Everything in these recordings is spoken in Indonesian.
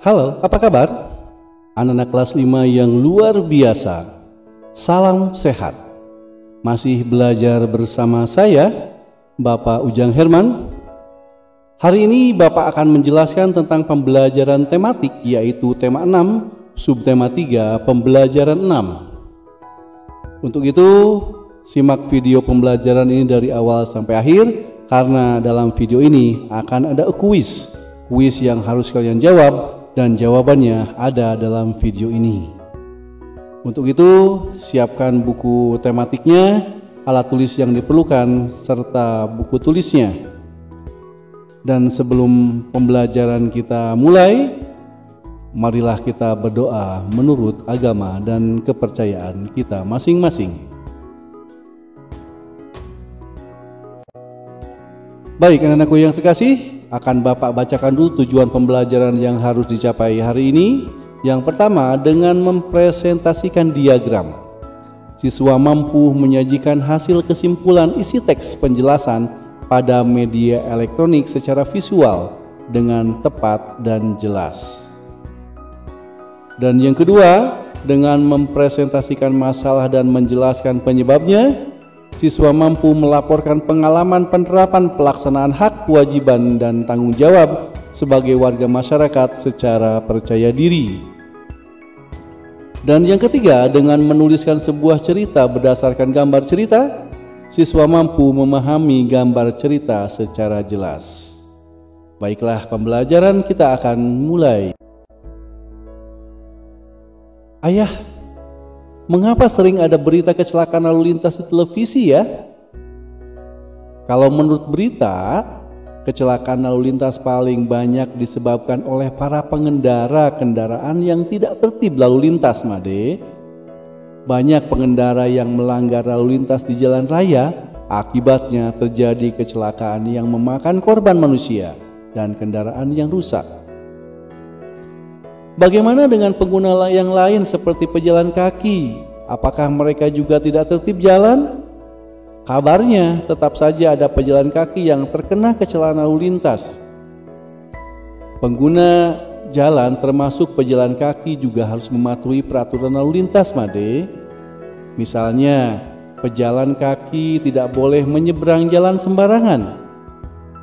Halo, apa kabar? Anak-anak kelas 5 yang luar biasa. Salam sehat. Masih belajar bersama saya, Bapak Ujang Herman. Hari ini Bapak akan menjelaskan tentang pembelajaran tematik, yaitu tema 6, subtema 3, pembelajaran 6. Untuk itu, simak video pembelajaran ini dari awal sampai akhir, karena dalam video ini akan ada kuis yang harus kalian jawab, dan jawabannya ada dalam video ini. Untuk itu, siapkan buku tematiknya, alat tulis yang diperlukan, serta buku tulisnya. Dan sebelum pembelajaran kita mulai, marilah kita berdoa menurut agama dan kepercayaan kita masing-masing. Baik, anak-anakku yang terkasih, akan Bapak bacakan dulu tujuan pembelajaran yang harus dicapai hari ini. Yang pertama, dengan mempresentasikan diagram. Siswa mampu menyajikan hasil kesimpulan isi teks penjelasan pada media elektronik secara visual dengan tepat dan jelas. Dan yang kedua, dengan mempresentasikan masalah dan menjelaskan penyebabnya, siswa mampu melaporkan pengalaman penerapan pelaksanaan hak, kewajiban, dan tanggung jawab sebagai warga masyarakat secara percaya diri. Dan yang ketiga, dengan menuliskan sebuah cerita berdasarkan gambar cerita, siswa mampu memahami gambar cerita secara jelas. Baiklah, pembelajaran kita akan mulai. Ayah, mengapa sering ada berita kecelakaan lalu lintas di televisi ya? Kalau menurut berita, kecelakaan lalu lintas paling banyak disebabkan oleh para pengendara kendaraan yang tidak tertib lalu lintas, Made. Banyak pengendara yang melanggar lalu lintas di jalan raya, akibatnya terjadi kecelakaan yang memakan korban manusia dan kendaraan yang rusak. Bagaimana dengan pengguna yang lain seperti pejalan kaki? Apakah mereka juga tidak tertib jalan? Kabarnya tetap saja ada pejalan kaki yang terkena kecelakaan lalu lintas. Pengguna jalan termasuk pejalan kaki juga harus mematuhi peraturan lalu lintas, Made. Misalnya, pejalan kaki tidak boleh menyeberang jalan sembarangan,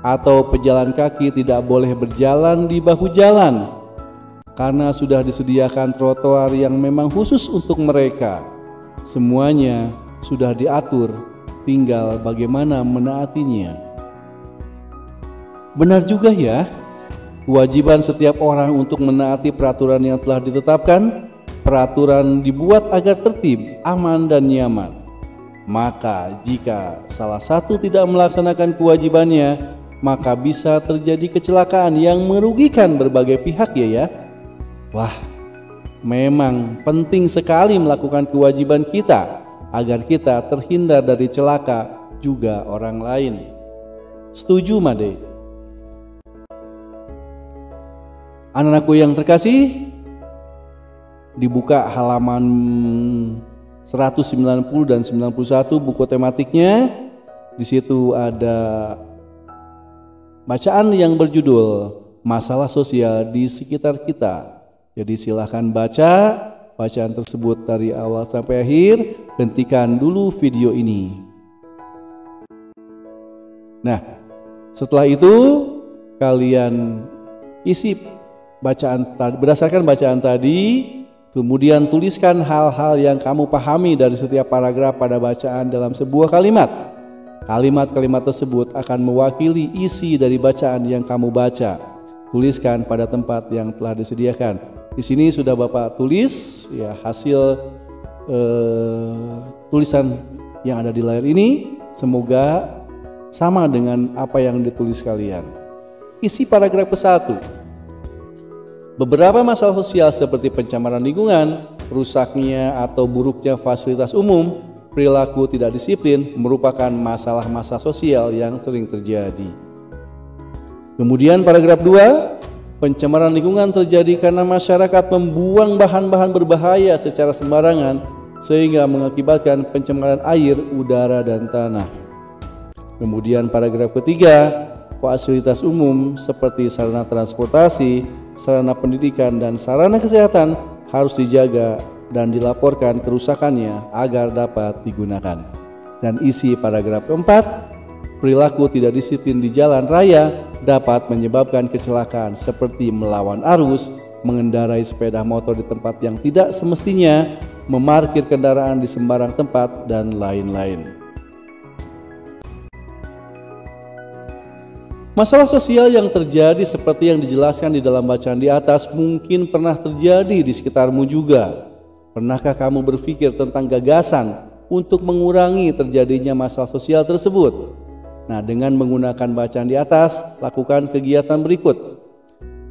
atau pejalan kaki tidak boleh berjalan di bahu jalan, karena sudah disediakan trotoar yang memang khusus untuk mereka. Semuanya sudah diatur, tinggal bagaimana menaatinya. Benar juga ya, kewajiban setiap orang untuk menaati peraturan yang telah ditetapkan. Peraturan dibuat agar tertib, aman, dan nyaman. Maka jika salah satu tidak melaksanakan kewajibannya, maka bisa terjadi kecelakaan yang merugikan berbagai pihak ya. Wah, memang penting sekali melakukan kewajiban kita agar kita terhindar dari celaka juga orang lain. Setuju, Made? Anak-anakku yang terkasih, dibuka halaman 190 dan 91 buku tematiknya. Di situ ada bacaan yang berjudul Masalah Sosial di Sekitar Kita. Jadi silahkan baca bacaan tersebut dari awal sampai akhir. Hentikan dulu video ini. Nah, setelah itu kalian isi bacaan berdasarkan bacaan tadi, kemudian tuliskan hal-hal yang kamu pahami dari setiap paragraf pada bacaan dalam sebuah kalimat. Kalimat-kalimat tersebut akan mewakili isi dari bacaan yang kamu baca. Tuliskan pada tempat yang telah disediakan. Di sini sudah Bapak tulis ya hasil tulisan yang ada di layar ini. Semoga sama dengan apa yang ditulis kalian. Isi paragraf ke-1. Beberapa masalah sosial seperti pencemaran lingkungan, rusaknya atau buruknya fasilitas umum, perilaku tidak disiplin merupakan masalah-masalah sosial yang sering terjadi. Kemudian paragraf 2. Pencemaran lingkungan terjadi karena masyarakat membuang bahan-bahan berbahaya secara sembarangan sehingga mengakibatkan pencemaran air, udara, dan tanah. Kemudian paragraf ketiga, fasilitas umum seperti sarana transportasi, sarana pendidikan, dan sarana kesehatan harus dijaga dan dilaporkan kerusakannya agar dapat digunakan. Dan isi paragraf keempat, perilaku tidak disiplin di jalan raya dapat menyebabkan kecelakaan seperti melawan arus, mengendarai sepeda motor di tempat yang tidak semestinya, memarkir kendaraan di sembarang tempat, dan lain-lain. Masalah sosial yang terjadi seperti yang dijelaskan di dalam bacaan di atas mungkin pernah terjadi di sekitarmu juga. Pernahkah kamu berpikir tentang gagasan untuk mengurangi terjadinya masalah sosial tersebut? Nah, dengan menggunakan bacaan di atas, lakukan kegiatan berikut.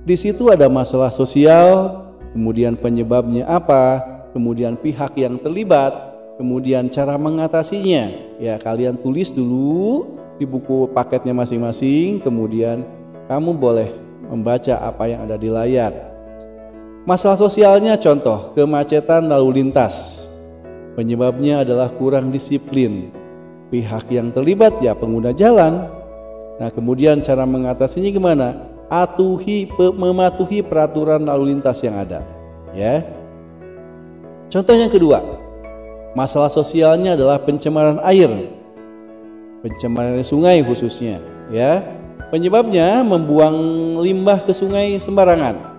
Di situ ada masalah sosial, kemudian penyebabnya apa, kemudian pihak yang terlibat, kemudian cara mengatasinya. Ya, kalian tulis dulu di buku paketnya masing-masing, kemudian kamu boleh membaca apa yang ada di layar. Masalah sosialnya contoh, kemacetan lalu lintas. Penyebabnya adalah kurang disiplin. Pihak yang terlibat ya pengguna jalan. Nah, kemudian cara mengatasinya gimana? Mematuhi peraturan lalu lintas yang ada. Ya. Contoh yang kedua, masalah sosialnya adalah pencemaran air. Pencemaran sungai khususnya, ya. Penyebabnya membuang limbah ke sungai sembarangan.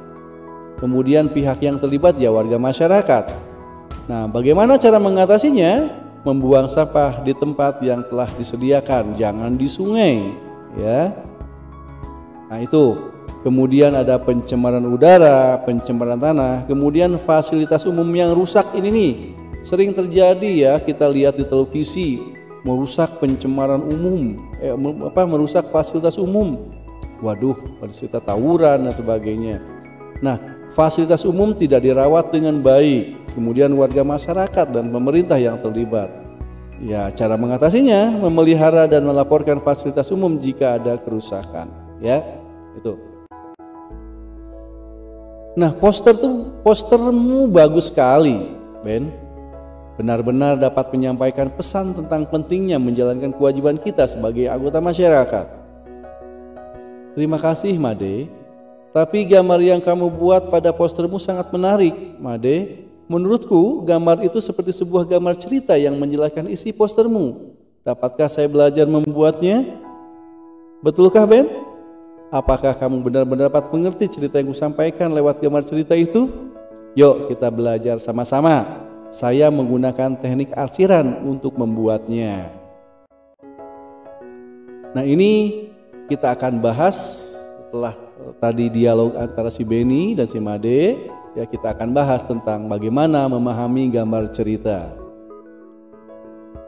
Kemudian pihak yang terlibat ya warga masyarakat. Nah, bagaimana cara mengatasinya? Membuang sampah di tempat yang telah disediakan, jangan di sungai, ya. Nah, itu. Kemudian ada pencemaran udara, pencemaran tanah, kemudian fasilitas umum yang rusak ini nih. Sering terjadi ya, kita lihat di televisi. Merusak pencemaran umum, merusak fasilitas umum. Waduh, fasilitas tawuran dan sebagainya. Nah, fasilitas umum tidak dirawat dengan baik. Kemudian warga masyarakat dan pemerintah yang terlibat. Ya, cara mengatasinya memelihara dan melaporkan fasilitas umum jika ada kerusakan. Ya, itu. Nah, postermu bagus sekali, Ben. Benar-benar dapat menyampaikan pesan tentang pentingnya menjalankan kewajiban kita sebagai anggota masyarakat. Terima kasih, Made. Tapi gambar yang kamu buat pada postermu sangat menarik, Made. Menurutku, gambar itu seperti sebuah gambar cerita yang menjelaskan isi postermu. Dapatkah saya belajar membuatnya? Betulkah, Ben? Apakah kamu benar-benar dapat mengerti cerita yang kusampaikan lewat gambar cerita itu? Yuk, kita belajar sama-sama. Saya menggunakan teknik arsiran untuk membuatnya. Nah, ini kita akan bahas setelah tadi dialog antara si Beni dan si Made. Ya, kita akan bahas tentang bagaimana memahami gambar cerita.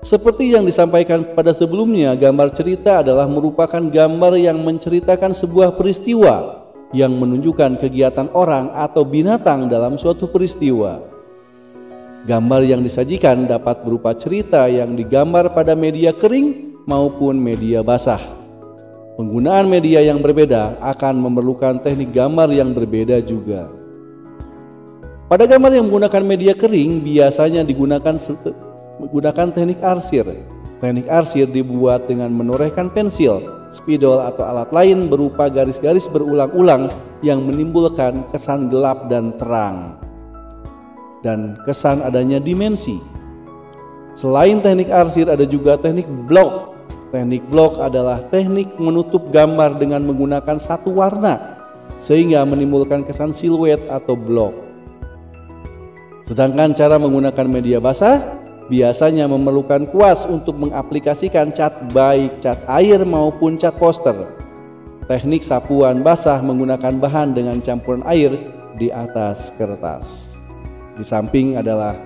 Seperti yang disampaikan pada sebelumnya, gambar cerita adalah merupakan gambar yang menceritakan sebuah peristiwa yang menunjukkan kegiatan orang atau binatang dalam suatu peristiwa. Gambar yang disajikan dapat berupa cerita yang digambar pada media kering maupun media basah. Penggunaan media yang berbeda akan memerlukan teknik gambar yang berbeda juga. Pada gambar yang menggunakan media kering biasanya digunakan teknik arsir. Teknik arsir dibuat dengan menorehkan pensil, spidol atau alat lain berupa garis-garis berulang-ulang yang menimbulkan kesan gelap dan terang, dan kesan adanya dimensi. Selain teknik arsir ada juga teknik blok. Teknik blok adalah teknik menutup gambar dengan menggunakan satu warna sehingga menimbulkan kesan siluet atau blok. Sedangkan cara menggunakan media basah biasanya memerlukan kuas untuk mengaplikasikan cat baik cat air maupun cat poster. Teknik sapuan basah menggunakan bahan dengan campuran air di atas kertas. Di samping adalah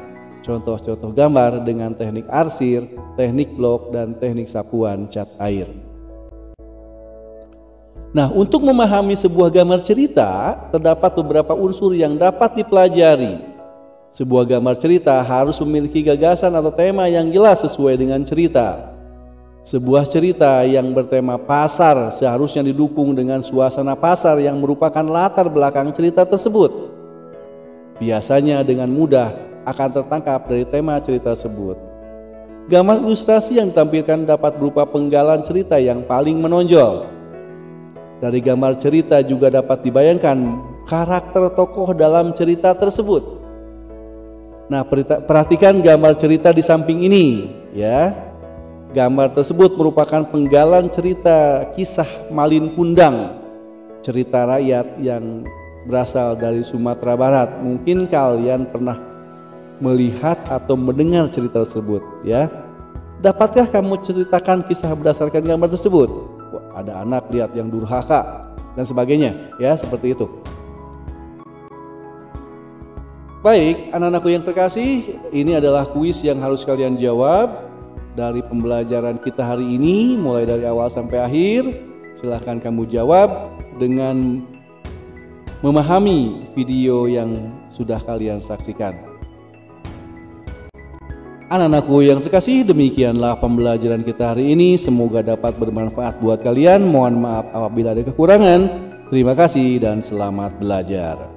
contoh-contoh gambar dengan teknik arsir, teknik blok, dan teknik sapuan cat air. Nah, untuk memahami sebuah gambar cerita, terdapat beberapa unsur yang dapat dipelajari. Sebuah gambar cerita harus memiliki gagasan atau tema yang jelas sesuai dengan cerita. Sebuah cerita yang bertema pasar seharusnya didukung dengan suasana pasar yang merupakan latar belakang cerita tersebut. Biasanya dengan mudah akan tertangkap dari tema cerita tersebut. Gambar ilustrasi yang ditampilkan dapat berupa penggalan cerita yang paling menonjol. Dari gambar cerita juga dapat dibayangkan karakter tokoh dalam cerita tersebut. Nah, perhatikan gambar cerita di samping ini ya. Gambar tersebut merupakan penggalan cerita kisah Malin Kundang, cerita rakyat yang berasal dari Sumatera Barat. Mungkin kalian pernah melihat atau mendengar cerita tersebut ya. Dapatkah kamu ceritakan kisah berdasarkan gambar tersebut? Wah, ada anak lihat yang durhaka dan sebagainya ya, seperti itu. Baik, anak-anakku yang terkasih, ini adalah kuis yang harus kalian jawab dari pembelajaran kita hari ini, mulai dari awal sampai akhir. Silahkan kamu jawab dengan memahami video yang sudah kalian saksikan. Anak-anakku yang terkasih, demikianlah pembelajaran kita hari ini. Semoga dapat bermanfaat buat kalian. Mohon maaf apabila ada kekurangan. Terima kasih dan selamat belajar.